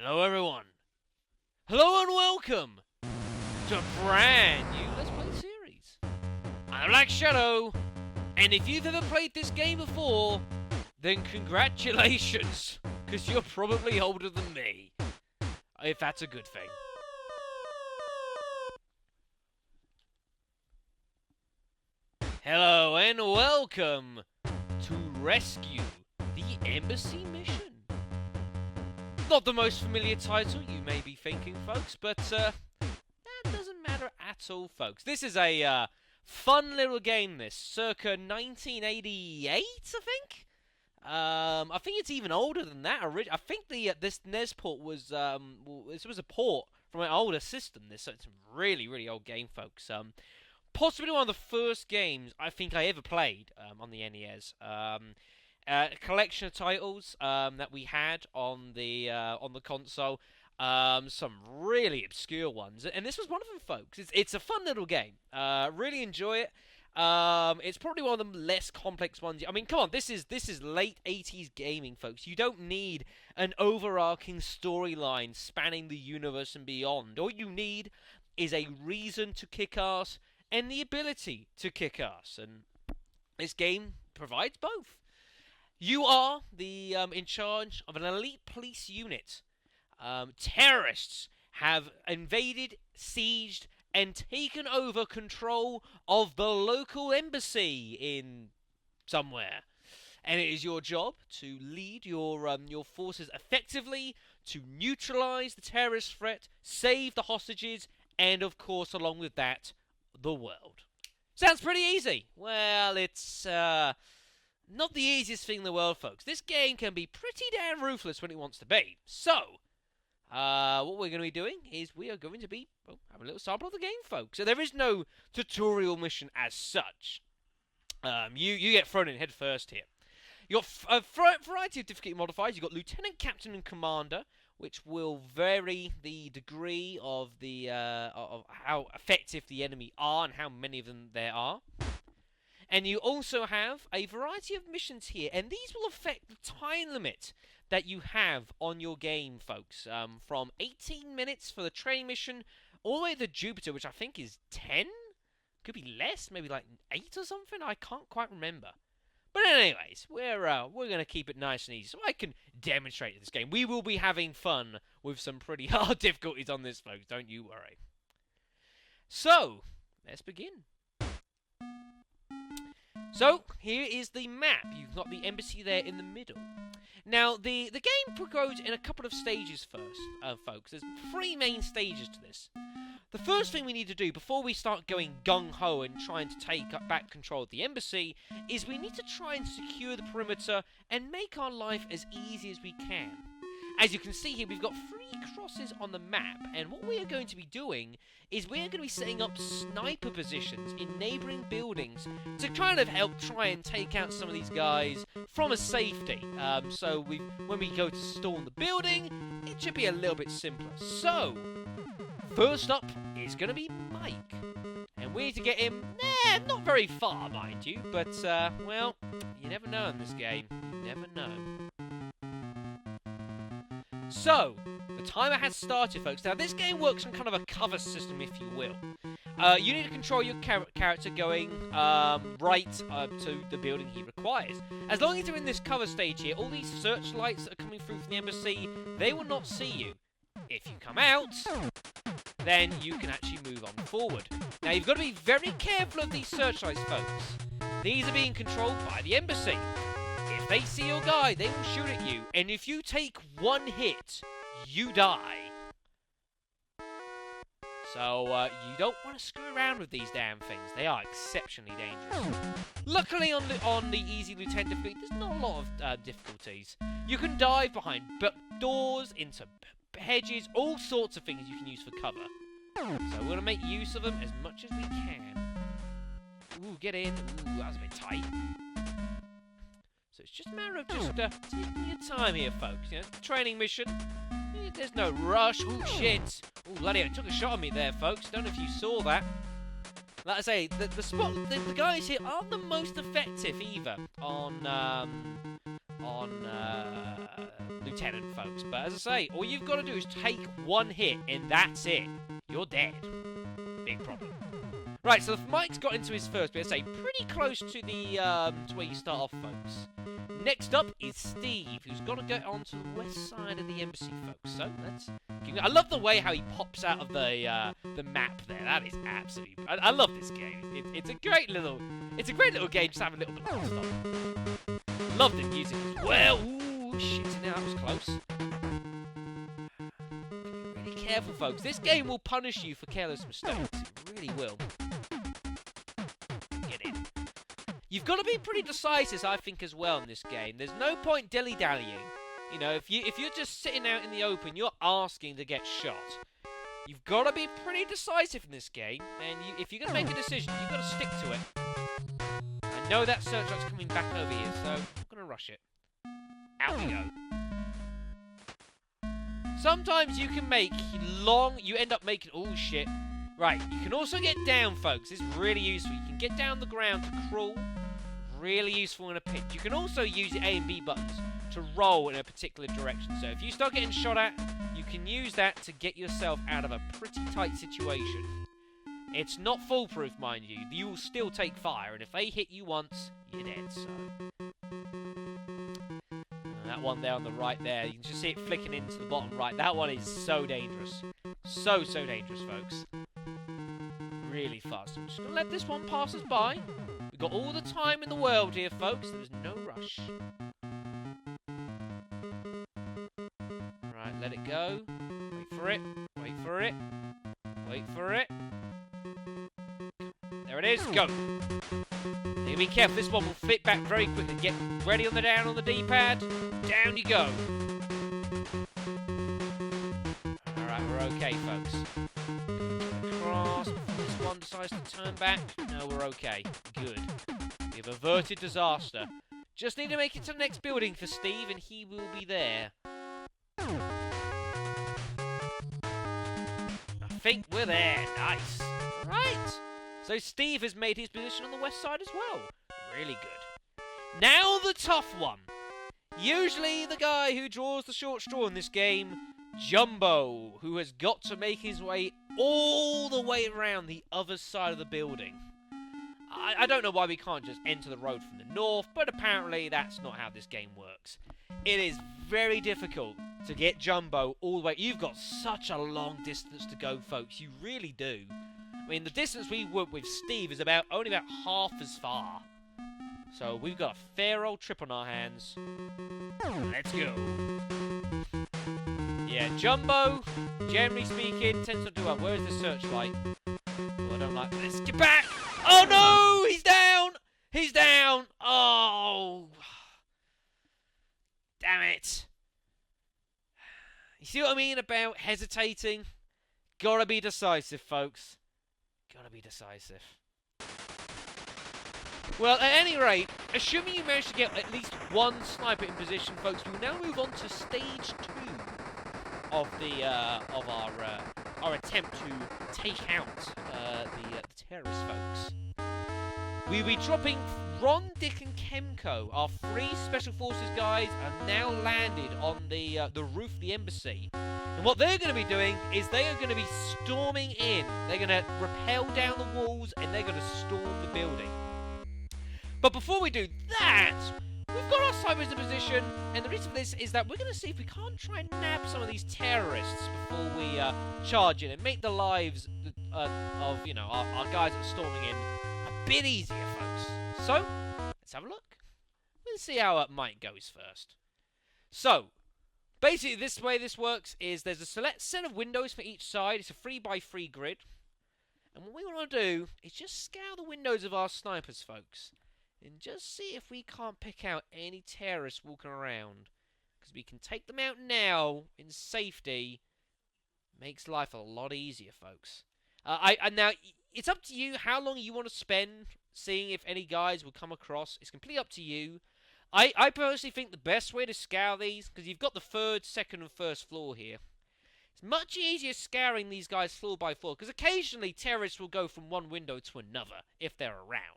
Hello everyone. Hello and welcome to a brand new Let's Play series. I'm Black Shadow, and if you've ever played this game before, then congratulations, because you're probably older than me. If that's a good thing. Hello and welcome to Rescue the Embassy Mission. Not the most familiar title, you may be thinking, folks, but that doesn't matter at all, folks. This is a fun little game, this, circa 1988, I think? I think it's even older than that. I think this NES port was, this was a port from an older system, so it's a really, really old game, folks. Possibly one of the first games I think I ever played on the NES. A collection of titles that we had on the console. Some really obscure ones, and this was one of them, folks. It's a fun little game. Really enjoy it. It's probably one of the less complex ones. I mean, come on, this is late 80s gaming, folks. You don't need an overarching storyline spanning the universe and beyond. All you need is a reason to kick ass and the ability to kick ass, and this game provides both. You are in charge of an elite police unit. Terrorists have invaded, sieged, and taken over control of the local embassy in somewhere. And it is your job to lead your forces effectively to neutralize the terrorist threat, save the hostages, and of course, along with that, the world. Sounds pretty easy. Well, it's not the easiest thing in the world, folks. This game can be pretty damn ruthless when it wants to be. So, what we're going to be doing is we are going to be have a little sample of the game, folks. So there is no tutorial mission as such. You get thrown in head first here. You've got a variety of difficulty modifiers. You've got Lieutenant, Captain, and Commander, which will vary the degree of of how effective the enemy are and how many of them there are. And you also have a variety of missions here, and these will affect the time limit that you have on your game, folks. From 18 minutes for the training mission, all the way to Jupiter, which I think is 10? Could be less, maybe like 8 or something? I can't quite remember. But anyways, we're going to keep it nice and easy, so I can demonstrate this game. We will be having fun with some pretty hard difficulties on this, folks, don't you worry. So, let's begin. So, here is the map. You've got the embassy there in the middle. Now, the game goes in a couple of stages first, folks. There's 3 main stages to this. The first thing we need to do before we start going gung-ho and trying to take back control of the embassy is we need to try and secure the perimeter and make our life as easy as we can. As you can see here, we've got 3 crosses on the map, and what we are going to be doing is we're going to be setting up sniper positions in neighbouring buildings to kind of help try and take out some of these guys from a safety. So when we go to storm the building, it should be a little bit simpler. So, first up is going to be Mike. And we need to get him, not very far, mind you, but, well, you never know in this game. You never know. So, the timer has started, folks. Now, this game works on kind of a cover system, if you will. You need to control your character going right to the building he requires. As long as you're in this cover stage here, all these searchlights that are coming through from the embassy, they will not see you. If you come out, then you can actually move on forward. Now, you've got to be very careful of these searchlights, folks. These are being controlled by the embassy. If they see your guy, they will shoot at you, and if you take 1 hit, you die. So, you don't want to screw around with these damn things. They are exceptionally dangerous. Luckily, on the easy Lieutenant difficulty, there's not a lot of difficulties. You can dive behind doors, into hedges, all sorts of things you can use for cover. So we're going to make use of them as much as we can. Ooh, get in. Ooh, that was a bit tight. So it's just a matter of just taking your time here, folks. You know, training mission. There's no rush. Ooh, shit. Ooh, bloody hell, it took a shot at me there, folks. Don't know if you saw that. Like I say, the guys here aren't the most effective either on lieutenant, folks. But as I say, all you've got to do is take one hit, and that's it. You're dead. Big problem. Right, so Mike's got into his first, but I'd say pretty close to the to where you start off, folks. Next up is Steve, who's got to get onto the west side of the embassy, folks. So let's. I love the way how he pops out of the map there. That is absolutely. I love this game. It's a great little game. Just have a little bit of fun. Love the music as well. Ooh, shit! Now that was close. Be really careful, folks. This game will punish you for careless mistakes. It really will. You've got to be pretty decisive, I think, as well in this game. There's no point dilly-dallying. You know, if you're just sitting out in the open, you're asking to get shot. You've got to be pretty decisive in this game, and if you're going to make a decision, you've got to stick to it. I know that searchlight's coming back over here, so I'm going to rush it. Out we go. Sometimes you can make you end up making, oh shit. Right, you can also get down, folks. This is really useful. You can get down the ground to crawl. Really useful in a pinch. You can also use the A and B buttons to roll in a particular direction. So if you start getting shot at, you can use that to get yourself out of a pretty tight situation. It's not foolproof, mind you. You will still take fire, and if they hit you once, you're dead. So that one there on the right there, you can just see it flicking into the bottom right. That one is so dangerous. So dangerous, folks. Really fast. I'm just going to let this one pass us by. We've got all the time in the world here, folks. There's no rush. Right, let it go. Wait for it. Wait for it. Wait for it. There it is. Go. Now be careful. This one will flip back very quickly. Get ready on the down on the D-pad. Down you go. Alright, we're okay, folks. Cross. This one decides to turn back. No, we're okay. Good. We've averted disaster. Just need to make it to the next building for Steve, and he will be there. I think we're there. Nice. Right. So Steve has made his position on the west side as well. Really good. Now the tough one. Usually the guy who draws the short straw in this game, Jumbo, who has got to make his way all the way around the other side of the building. I don't know why we can't just enter the road from the north, but apparently that's not how this game works. It is very difficult to get Jumbo all the way. You've got such a long distance to go, folks. You really do. I mean, the distance we went with Steve is only about half as far. So we've got a fair old trip on our hands. Let's go. Yeah, Jumbo, generally speaking, tends to do well. Where's the searchlight? Oh, I don't like this. Get back! Oh no! He's down! He's down! Oh! Damn it. You see what I mean about hesitating? Gotta be decisive, folks. Gotta be decisive. Well, at any rate, assuming you managed to get at least one sniper in position, folks, we'll now move on to stage 2 of our attempt to take out the terrorist folks. We'll be dropping Ron, Dick, and Kemco. Our 3 special forces guys are now landed on the roof of the embassy. And what they're going to be doing is they are going to be storming in. They're going to rappel down the walls and they're going to storm the building. But before we do that, we've got our snipers in position, and the reason for this is that we're going to see if we can't try and nab some of these terrorists before we charge in and make the lives of our guys that are storming in a bit easier, folks. So let's have a look. Let's see how Mike goes first. So basically, this way this works is there's a select set of windows for each side. It's a 3x3 grid, and what we want to do is just scour the windows of our snipers, folks. And just see if we can't pick out any terrorists walking around. Because we can take them out now in safety. Makes life a lot easier, folks. Now, it's up to you how long you want to spend seeing if any guys will come across. It's completely up to you. I personally think the best way to scour these, because you've got the 3rd, 2nd, and 1st floor here. It's much easier scouring these guys floor by floor. Because occasionally terrorists will go from one window to another if they're around.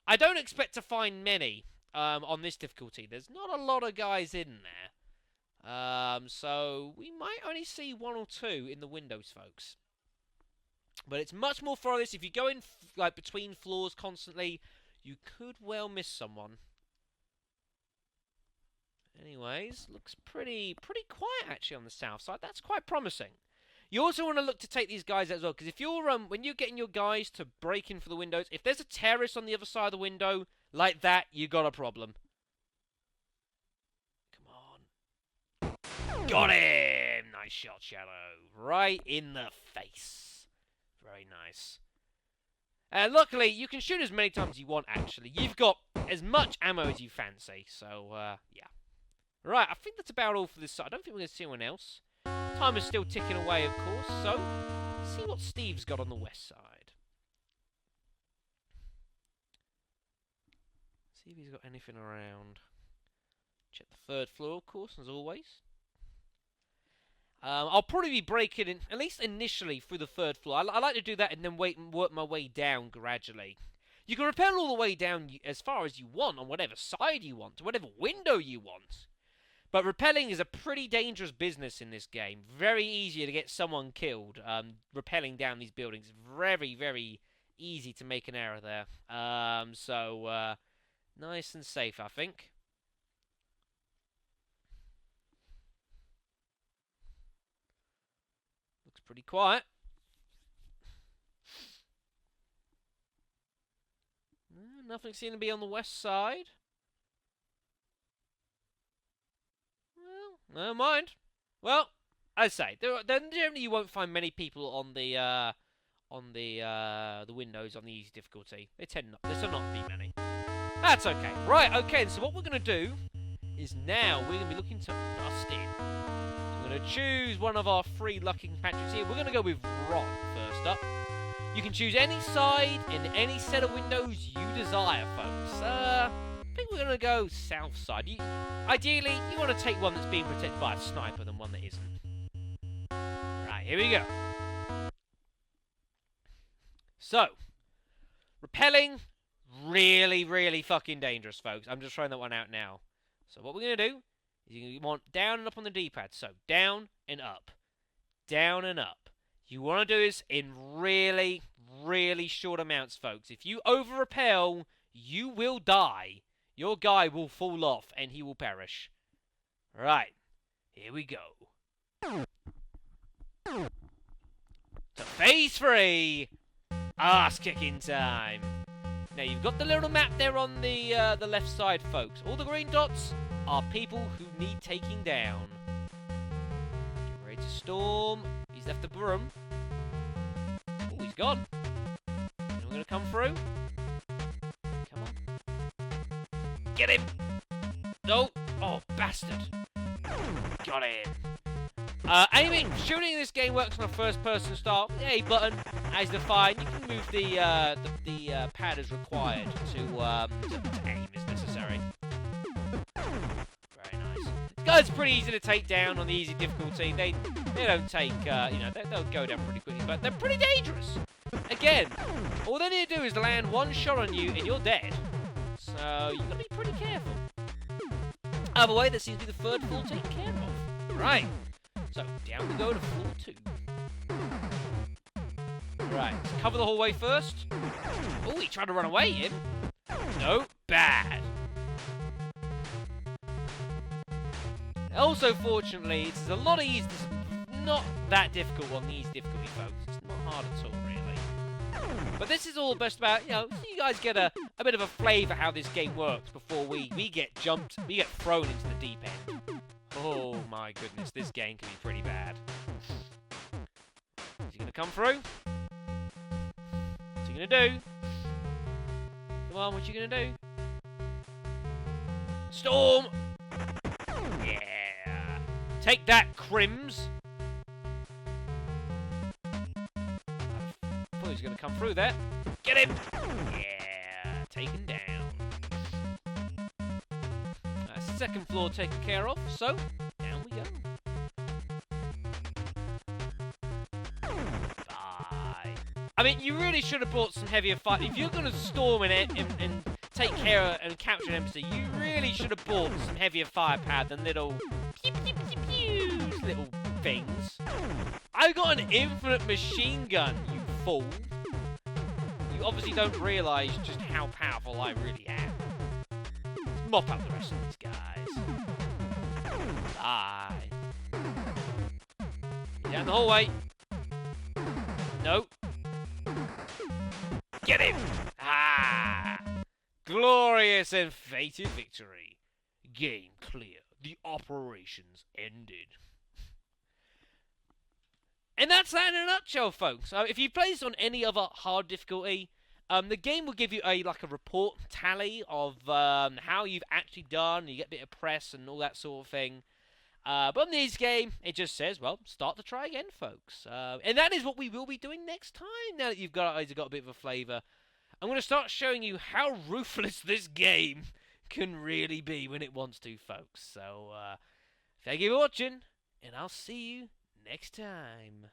I don't expect to find many on this difficulty. There's not a lot of guys in there. So we might only see 1 or 2 in the windows, folks. But it's much more thorough. If you go in like between floors constantly, you could well miss someone. Anyways, looks pretty quiet actually on the south side. That's quite promising. You also want to look to take these guys out as well, because if you're when you're getting your guys to break in for the windows, if there's a terrorist on the other side of the window like that, you got a problem. Come on, got him! Nice shot, Shadow. Right in the face. Very nice. And luckily, you can shoot as many times as you want. Actually, you've got as much ammo as you fancy. So yeah. Right, I think that's about all for this side. I don't think we're going to see anyone else. Time is still ticking away, of course, so let's see what Steve's got on the west side. See if he's got anything around. Check the 3rd floor, of course, as always. I'll probably be breaking in, at least initially, through the 3rd floor. I like to do that and then wait and work my way down gradually. You can rappel all the way down as far as you want, on whatever side you want, to whatever window you want. But rappelling is a pretty dangerous business in this game. Very easy to get someone killed. Rappelling down these buildings. Very, very easy to make an error there. So nice and safe, I think. Looks pretty quiet. Nothing seems to be on the west side. Never mind. Well, I say generally you won't find many people on the windows on the easy difficulty. There tend not to be many. That's okay. Right. Okay. So what we're gonna do is now we're gonna be looking to bust in. So we're gonna choose one of our 3 lucky compatriots here. We're gonna go with Ron first up. You can choose any side in any set of windows you desire, folks. I think we're going to go south side. Ideally, you want to take one that's being protected by a sniper than one that isn't. Right, here we go. So, rappelling, really, really fucking dangerous, folks. I'm just throwing that one out now. So what we're going to do is you want down and up on the D-pad. So, down and up. Down and up. You want to do this in really, really short amounts, folks. If you over-rappel, you will die. Your guy will fall off, and he will perish. Right. Here we go. To phase 3. Ass-kicking time. Now, you've got the little map there on the left side, folks. All the green dots are people who need taking down. Get ready to storm. He's left the broom. Oh, he's gone. And we're going to come through. Come on. Get him! No! Oh, bastard! Got him! Aiming, shooting in this game works on a first-person style. The A button, as defined. You can move the pad as required to aim as necessary. Very nice. This guy's pretty easy to take down on the easy difficulty. They don't take, they'll go down pretty quickly, but they're pretty dangerous. Again, all they need to do is land one shot on you and you're dead. So you've got to be pretty careful. Either way, that seems to be the 3rd floor taken care of. Right. So, down we go to floor 2. Right, cover the hallway first. Oh, he tried to run away, him. No, bad. Also, fortunately, it's a lot easier. It's not that difficult on the easy difficulty, folks. It's not hard at all, really. But this is all best about, so you guys get a bit of a flavour how this game works before we get jumped, we get thrown into the deep end. Oh my goodness, this game can be pretty bad. Is he going to come through? What's he going to do? Come on, what you going to do? Storm! Yeah! Take that, Crims! I thought he was going to come through there. Get him! Yeah! Taken down. 2nd floor taken care of, so down we go. Bye. I mean, you really should have brought some heavier fire. If you're going to storm and take care of and capture an embassy, you really should have brought some heavier firepower than little pew pew pew pew. little things. I've got an infinite machine gun, you fool. You obviously don't realise just how powerful I really am. Let's mop up the rest of these guys. Bye. Down the hallway. Nope. Get him! Ah! Glorious and fated victory. Game clear. The operations ended. And that's that in a nutshell, folks. If you play this on any other hard difficulty, the game will give you a report tally of how you've actually done. You get a bit of press and all that sort of thing. But on this game, it just says, well, start to try again, folks. And that is what we will be doing next time, now that you've guys got a bit of a flavour. I'm going to start showing you how ruthless this game can really be when it wants to, folks. So, thank you for watching, and I'll see you next time.